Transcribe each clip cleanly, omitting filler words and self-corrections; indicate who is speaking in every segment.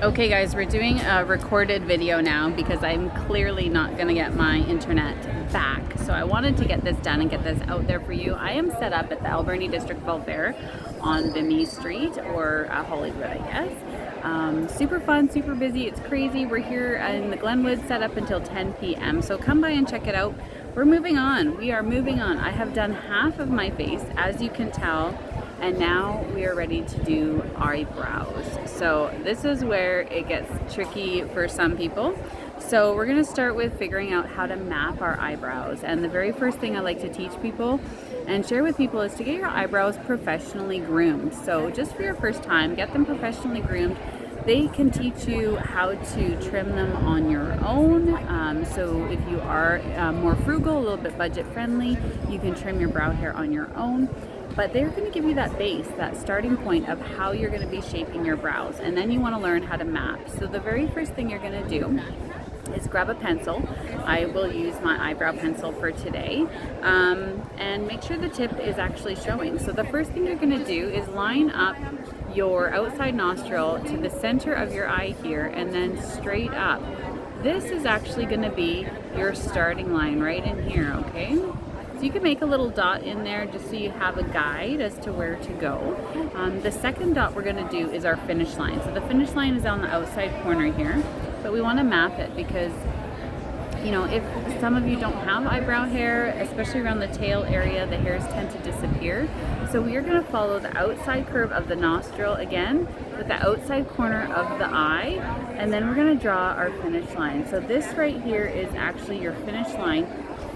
Speaker 1: Okay guys, we're doing a recorded video now because I'm clearly not going to get my internet back. So I wanted to get this done and get this out there for you. I am set up at the Alberni District Fall Fair on Vimy Street, or Hollywood, I guess. Super fun, super busy, it's crazy. We're here in the Glenwood, set up until 10 p.m. So come by and check it out. We're moving on. We are moving on. I have done half of my face, as you can tell. And now we are ready to do eyebrows. So this is where it gets tricky for some people. So we're gonna start with figuring out how to map our eyebrows. And the very first thing I like to teach people and share with people is to get your eyebrows professionally groomed. So just for your first time, get them professionally groomed. They can teach you how to trim them on your own. So if you are more frugal, a little bit budget friendly, you can trim your brow hair on your own. But they're going to give you that base, that starting point of how you're going to be shaping your brows. And then you want to learn how to map. So the very first thing you're going to do is grab a pencil. I will use my eyebrow pencil for today. And make sure the tip is actually showing. So the first thing you're going to do is line up your outside nostril to the center of your eye here and then straight up. This is actually going to be your starting line right in here, okay? So you can make a little dot in there just so you have a guide as to where to go. The second dot we're going to do is our finish line. So the finish line is on the outside corner here, but we want to map it because, you know, if some of you don't have eyebrow hair, especially around the tail area, the hairs tend to disappear. So we are going to follow the outside curve of the nostril again with the outside corner of the eye, and then we're going to draw our finish line. So this right here is actually your finish line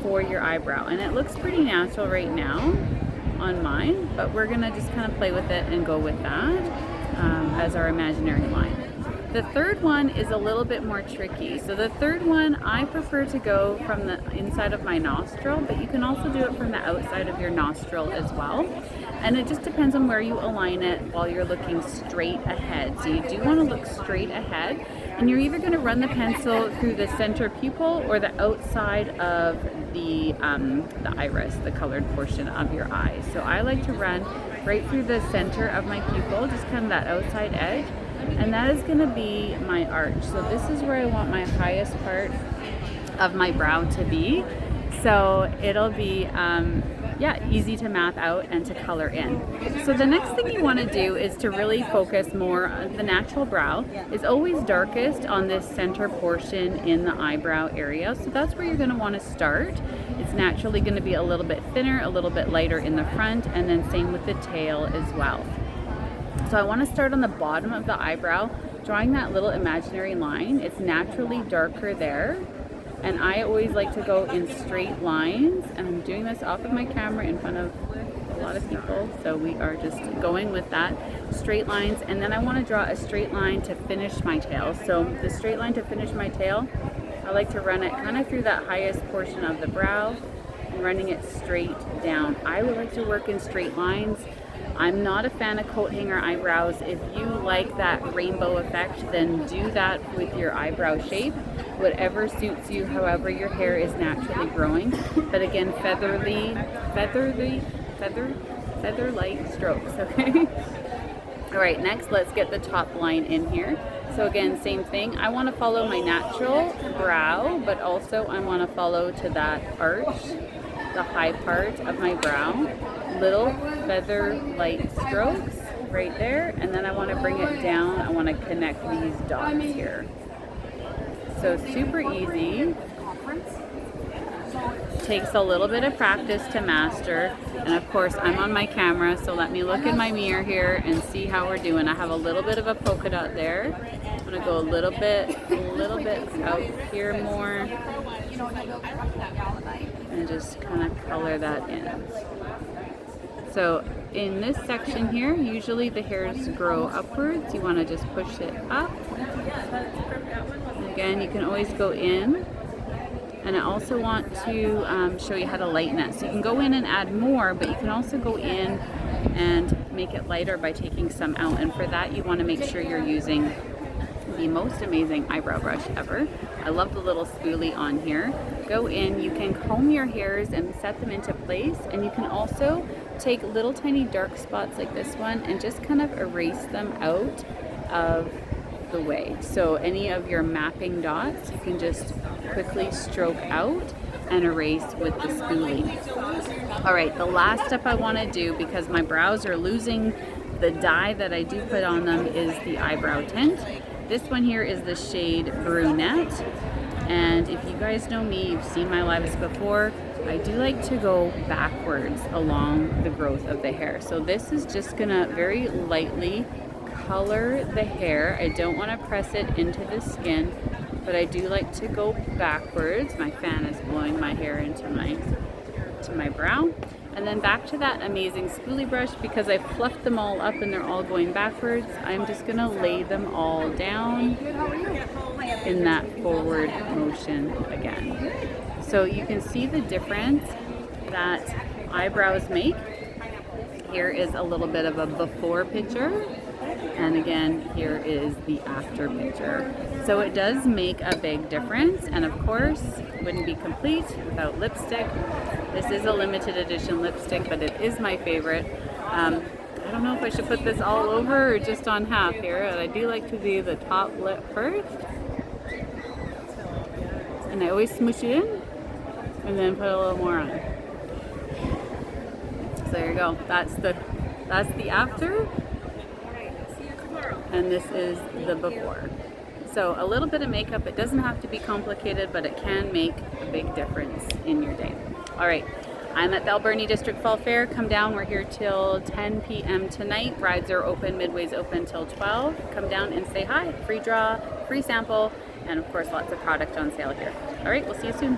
Speaker 1: for your eyebrow, and it looks pretty natural right now on mine, but we're gonna just kind of play with it and go with that as our imaginary line. The third one is a little bit more tricky. So the third one, I prefer to go from the inside of my nostril, but you can also do it from the outside of your nostril as well. And it just depends on where you align it while you're looking straight ahead. So you do want to look straight ahead, and you're either going to run the pencil through the center pupil or the outside of the iris, the colored portion of your eye. So I like to run right through the center of my pupil, just kind of that outside edge, and that is going to be my arch. So this is where I want my highest part of my brow to be. So it'll be easy to map out and to color in. So the next thing you want to do is to really focus more on the natural brow is always darkest on this center portion in the eyebrow area. So that's where you're going to want to start. It's naturally going to be a little bit thinner, a little bit lighter in the front, and then same with the tail as well. So I want to start on the bottom of the eyebrow, drawing that little imaginary line. It's naturally darker there. And I always like to go in straight lines, and I'm doing this off of my camera in front of a lot of people, so we are just going with that, straight lines. And then I want to draw a straight line to finish my tail. So the straight line to finish my tail, I like to run it kind of through that highest portion of the brow and running it straight down. I would like to work in straight lines. I'm not a fan of coat hanger eyebrows. If you like that rainbow effect, then do that with your eyebrow shape. Whatever suits you, however your hair is naturally growing. But again, feather-light strokes, okay? All right, next let's get the top line in here. So again, same thing. I want to follow my natural brow, but also I want to follow to that arch, the high part of my brow. Little feather light strokes right there, and then I want to bring it down. I want to connect these dots here. So super easy. Takes a little bit of practice to master, and of course I'm on my camera, so let me look in my mirror here and see how we're doing. I have a little bit of a polka dot there. I'm gonna go a little bit out here more, and just kind of color that in. So in this section here, usually the hairs grow upwards. You want to just push it up. And again, you can always go in. And I also want to show you how to lighten it. So you can go in and add more, but you can also go in and make it lighter by taking some out. And for that, you want to make sure you're using the most amazing eyebrow brush ever. I love the little spoolie on here. Go in, you can comb your hairs and set them into place, and you can also take little tiny dark spots like this one and just kind of erase them out of the way. So any of your mapping dots, you can just quickly stroke out and erase with the spoolie. All right, the last step I want to do, because my brows are losing the dye that I do put on them, is the eyebrow tint. This one here is the shade Brunette. And if you guys know me, you've seen my lives before, I do like to go backwards along the growth of the hair. So this is just gonna very lightly color the hair. I don't want to press it into the skin, but I do like to go backwards. My fan is blowing my hair into my brow. And then back to that amazing spoolie brush, because I fluffed them all up and they're all going backwards, I'm just gonna lay them all down in that forward motion again. So you can see the difference that eyebrows make. Here is a little bit of a before picture, and again, here is the after picture. So it does make a big difference, and of course, wouldn't be complete without lipstick. This is a limited edition lipstick, but it is my favorite. I don't know if I should put this all over or just on half here, but I do like to do the top lip first. And I always smoosh it in, and then put a little more on. So there you go. That's the after, and this is the before. So a little bit of makeup, it doesn't have to be complicated, but it can make a big difference in your day. All right, I'm at the Alberni District Fall Fair. Come down, we're here till 10 p.m. tonight. Rides are open, Midway's open till 12. Come down and say hi. Free draw, free sample, and of course lots of product on sale here. All right, we'll see you soon.